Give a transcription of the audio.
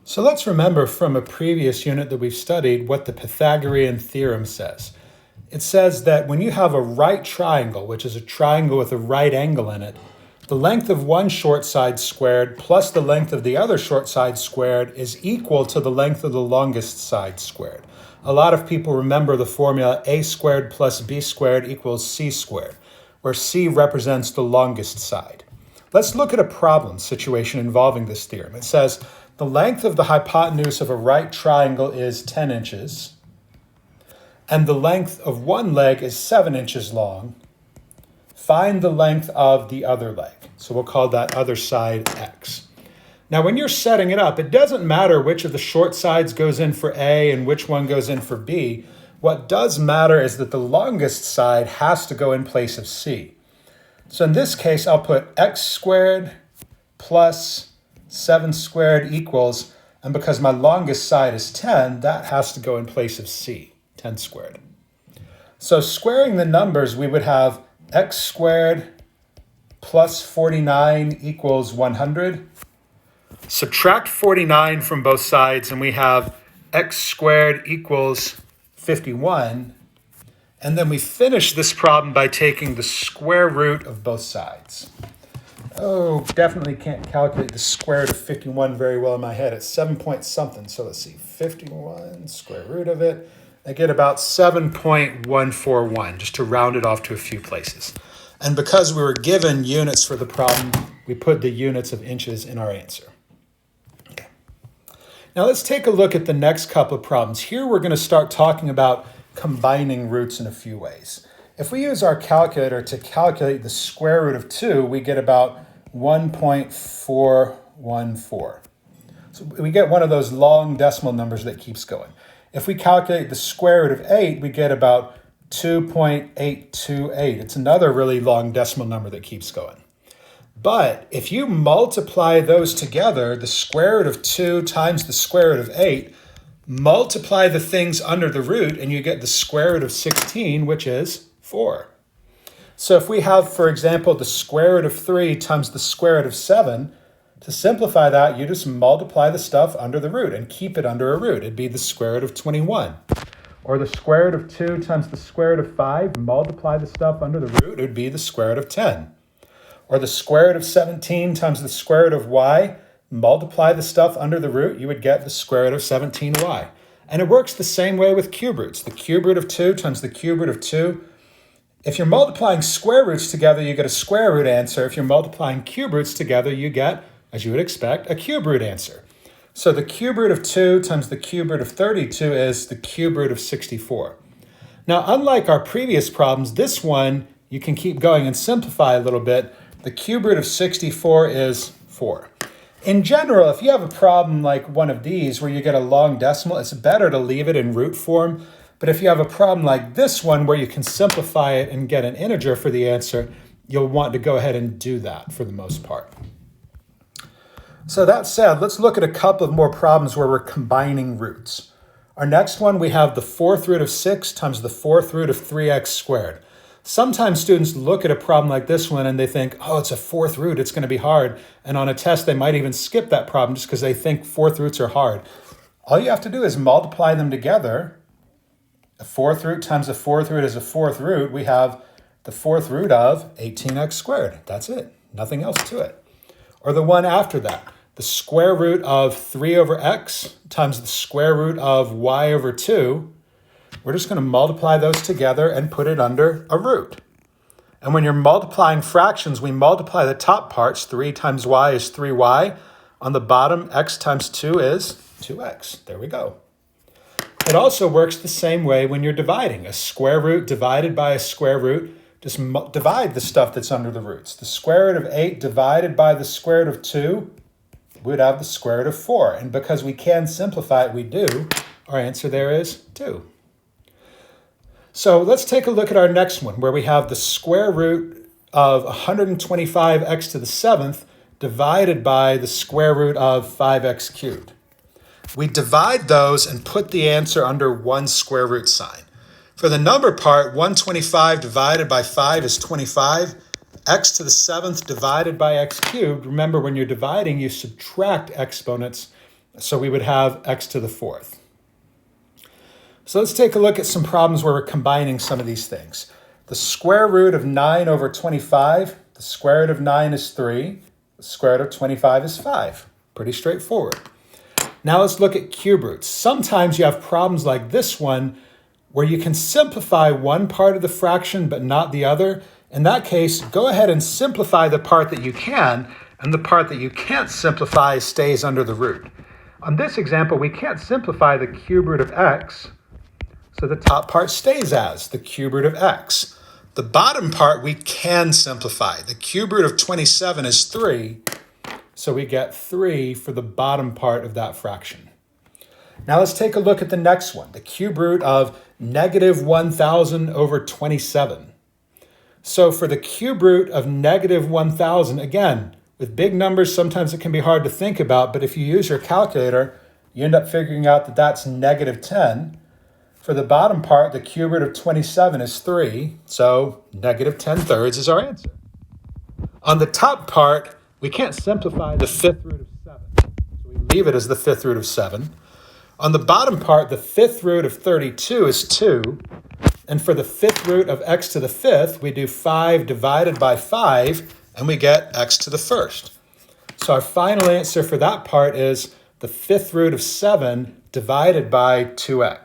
So let's remember from a previous unit that we've studied what the Pythagorean theorem says. It says that when you have a right triangle, which is a triangle with a right angle in it, the length of one short side squared plus the length of the other short side squared is equal to the length of the longest side squared. A lot of people remember the formula a squared plus b squared equals c squared, where c represents the longest side. Let's look at a problem situation involving this theorem. It says the length of the hypotenuse of a right triangle is 10 inches, and the length of one leg is 7 inches long. Find the length of the other leg. So we'll call that other side x. Now, when you're setting it up, it doesn't matter which of the short sides goes in for A and which one goes in for B. What does matter is that the longest side has to go in place of C. So in this case, I'll put x squared plus 7 squared equals, and because my longest side is 10, that has to go in place of C, 10 squared. So squaring the numbers, we would have x squared plus 49 equals 100. Subtract 49 from both sides, and we have x squared equals 51. And then we finish this problem by taking the square root of both sides. Oh, definitely can't calculate the square root of 51 very well in my head. It's 7 point something. So let's see, 51, square root of it. I get about 7.141, just to round it off to a few places. And because we were given units for the problem, we put the units of inches in our answer. Okay. Now let's take a look at the next couple of problems. Here we're going to start talking about combining roots in a few ways. If we use our calculator to calculate the square root of 2, we get about 1.414. So we get one of those long decimal numbers that keeps going. If we calculate the square root of 8, we get about 2.828. It's another really long decimal number that keeps going. But if you multiply those together, the square root of 2 times the square root of 8, multiply the things under the root, and you get the square root of 16, which is 4. So if we have, for example, the square root of 3 times the square root of 7, to simplify that, you just multiply the stuff under the root and keep it under a root. It'd be the square root of 21. Or the square root of 2 times the square root of 5, multiply the stuff under the root, it would be the square root of 10. Or the square root of 17 times the square root of y, multiply the stuff under the root, you would get the square root of 17y. And it works the same way with cube roots. The cube root of 2 times the cube root of 2. If you're multiplying square roots together, you get a square root answer. If you're multiplying cube roots together, you get, as you would expect, a cube root answer. So the cube root of 2 times the cube root of 32 is the cube root of 64. Now, unlike our previous problems, this one, you can keep going and simplify a little bit. The cube root of 64 is 4. In general, if you have a problem like one of these where you get a long decimal, it's better to leave it in root form. But if you have a problem like this one where you can simplify it and get an integer for the answer, you'll want to go ahead and do that for the most part. So that said, let's look at a couple of more problems where we're combining roots. Our next one, we have the 4th root of 6 times the 4th root of 3x squared. Sometimes students look at a problem like this one and they think, oh, it's a 4th root, it's going to be hard. And on a test, they might even skip that problem just because they think 4th roots are hard. All you have to do is multiply them together. A 4th root times a 4th root is a 4th root. We have the 4th root of 18x squared. That's it. Nothing else to it. Or the one after that, the square root of 3 over x times the square root of y over 2. We're just going to multiply those together and put it under a root. And when you're multiplying fractions, we multiply the top parts. 3 times y is 3y. On the bottom, x times 2 is 2x. There we go. It also works the same way when you're dividing. A square root divided by a square root, just divide the stuff that's under the roots. The square root of 8 divided by the square root of 2, we'd have the square root of 4. And because we can simplify it, we do. Our answer there is 2. So let's take a look at our next one, where we have the square root of 125x to the 7th divided by the square root of 5x cubed. We divide those and put the answer under one square root sign. For the number part, 125 divided by 5 is 25. X to the 7th divided by x cubed. Remember, when you're dividing, you subtract exponents. So we would have x to the fourth. So let's take a look at some problems where we're combining some of these things. The square root of 9 over 25, the square root of 9 is 3, the square root of 25 is 5. Pretty straightforward. Now let's look at cube roots. Sometimes you have problems like this one where you can simplify one part of the fraction but not the other. In that case, go ahead and simplify the part that you can, and the part that you can't simplify stays under the root. On this example, we can't simplify the cube root of x, so the top part stays as the cube root of x. The bottom part we can simplify. The cube root of 27 is 3, so we get 3 for the bottom part of that fraction. Now let's take a look at the next one, the cube root of negative 1,000 over 27. So for the cube root of negative 1,000, again, with big numbers, sometimes it can be hard to think about, but if you use your calculator, you end up figuring out that that's negative 10. For the bottom part, the cube root of 27 is 3, so negative 10 thirds is our answer. On the top part, we can't simplify the fifth root of 7, so we leave it as the fifth root of 7. On the bottom part, the fifth root of 32 is 2, and for the fifth root of x to the fifth, we do 5 divided by 5, and we get x to the first. So our final answer for that part is the fifth root of 7 divided by 2x.